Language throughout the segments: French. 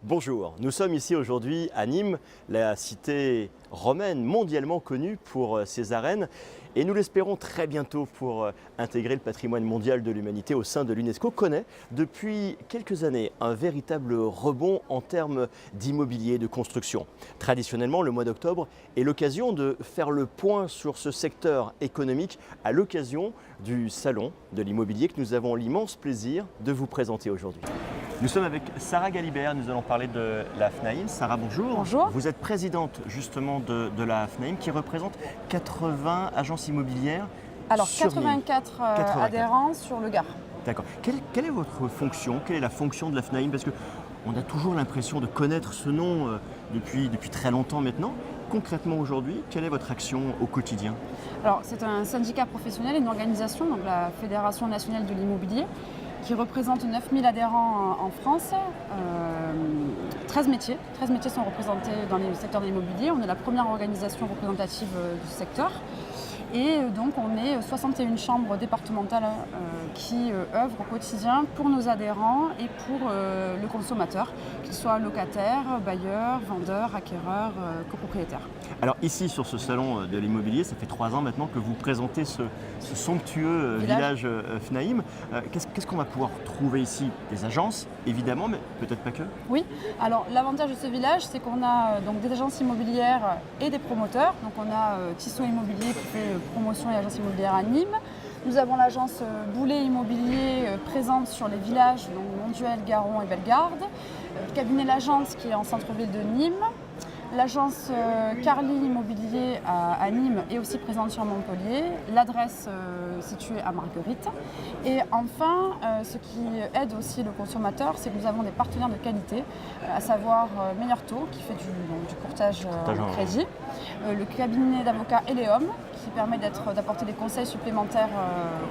Bonjour, nous sommes ici aujourd'hui à Nîmes, la cité romaine mondialement connue pour ses arènes et nous l'espérons très bientôt pour intégrer le patrimoine mondial de l'humanité au sein de l'UNESCO, connaît depuis quelques années un véritable rebond en termes d'immobilier, de construction. Traditionnellement, le mois d'octobre est l'occasion de faire le point sur ce secteur économique à l'occasion du salon de l'immobilier que nous avons l'immense plaisir de vous présenter aujourd'hui. Nous sommes avec Sarah Galibert, nous allons parler de la FNAIM. Sarah, bonjour. Bonjour. Vous êtes présidente justement de la FNAIM qui représente 80 agences immobilières. Alors sur 84 adhérents sur le Gard. D'accord. Quelle est votre fonction? Quelle est la fonction de la FNAIM? Parce qu'on a toujours l'impression de connaître ce nom depuis très longtemps maintenant. Concrètement aujourd'hui, quelle est votre action au quotidien? Alors c'est un syndicat professionnel, une organisation, donc la Fédération nationale de l'immobilier, qui représente 9000 adhérents en France. 13 métiers sont représentés dans le secteur de l'immobilier. On est la première organisation représentative du secteur. Et donc on est 61 chambres départementales qui œuvrent au quotidien pour nos adhérents et pour le consommateur, qu'il soit locataire, bailleur, vendeur, acquéreur, copropriétaire. Alors ici sur ce salon de l'immobilier, ça fait 3 ans maintenant que vous présentez ce somptueux village FNAIM. Qu'est-ce qu'on va pouvoir trouver ici? Des agences évidemment, mais peut-être pas que. Oui, alors l'avantage de ce village, c'est qu'on a donc des agences immobilières et des promoteurs. Donc on a Tissot Immobilier qui fait promotion et agence immobilière à Nîmes. Nous avons l'agence Boulet Immobilier présente sur les villages, donc Monduel, Garon et Bellegarde. Le cabinet L'Agence qui est en centre-ville de Nîmes. L'agence Carly Immobilier à Nîmes est aussi présente sur Montpellier, l'adresse située à Marguerite. Et enfin, ce qui aide aussi le consommateur, c'est que nous avons des partenaires de qualité, à savoir Meilleur Taux qui fait du courtage en crédit, le cabinet d'avocats Eleum qui permet d'apporter des conseils supplémentaires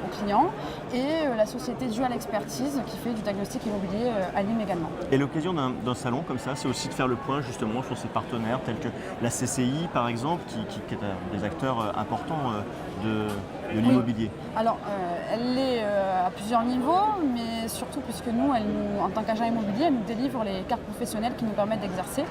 aux clients et la société Dual Expertise qui fait du diagnostic immobilier à Nîmes également. Et l'occasion d'un salon comme ça, c'est aussi de faire le point justement sur ces partenaires tels que la CCI par exemple, qui est un des acteurs importants de l'immobilier. Oui. Alors, elle l'est à plusieurs niveaux, mais surtout puisque nous, en tant qu'agent immobilier, elle nous délivre les cartes professionnelles qui nous permettent d'exercer.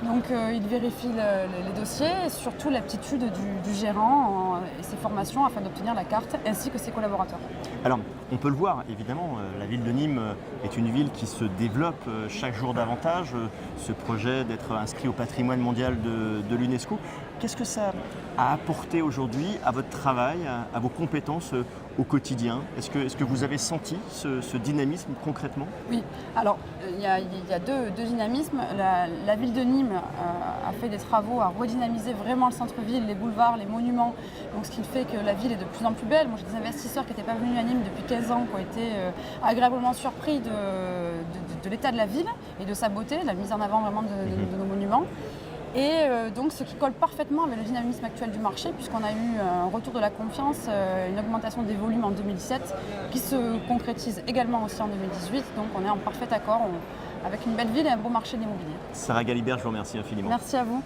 Donc, il vérifie les dossiers et surtout l'aptitude du gérant et ses formations afin d'obtenir la carte, ainsi que ses collaborateurs. Alors, on peut le voir, évidemment, la ville de Nîmes est une ville qui se développe chaque jour davantage. Ce projet d'être inscrit au patrimoine mondial de l'UNESCO, qu'est-ce que ça a apporté aujourd'hui à votre travail, à vos compétences au quotidien? Est-ce que vous avez senti ce dynamisme concrètement? Oui, alors il y a deux dynamismes. La ville de Nîmes a fait des travaux à redynamiser vraiment le centre-ville, les boulevards, les monuments, donc ce qui fait que la ville est de plus en plus belle. Moi j'ai des investisseurs qui n'étaient pas venus à Nîmes depuis 15 ans, qui ont été agréablement surpris de l'état de la ville et de sa beauté, la mise en avant vraiment de nos monuments. Et donc ce qui colle parfaitement avec le dynamisme actuel du marché, puisqu'on a eu un retour de la confiance, une augmentation des volumes en 2017 qui se concrétise également aussi en 2018. Donc on est en parfait accord avec une belle ville et un beau marché de l'immobilier. Sarah Galibert, je vous remercie infiniment. Merci à vous.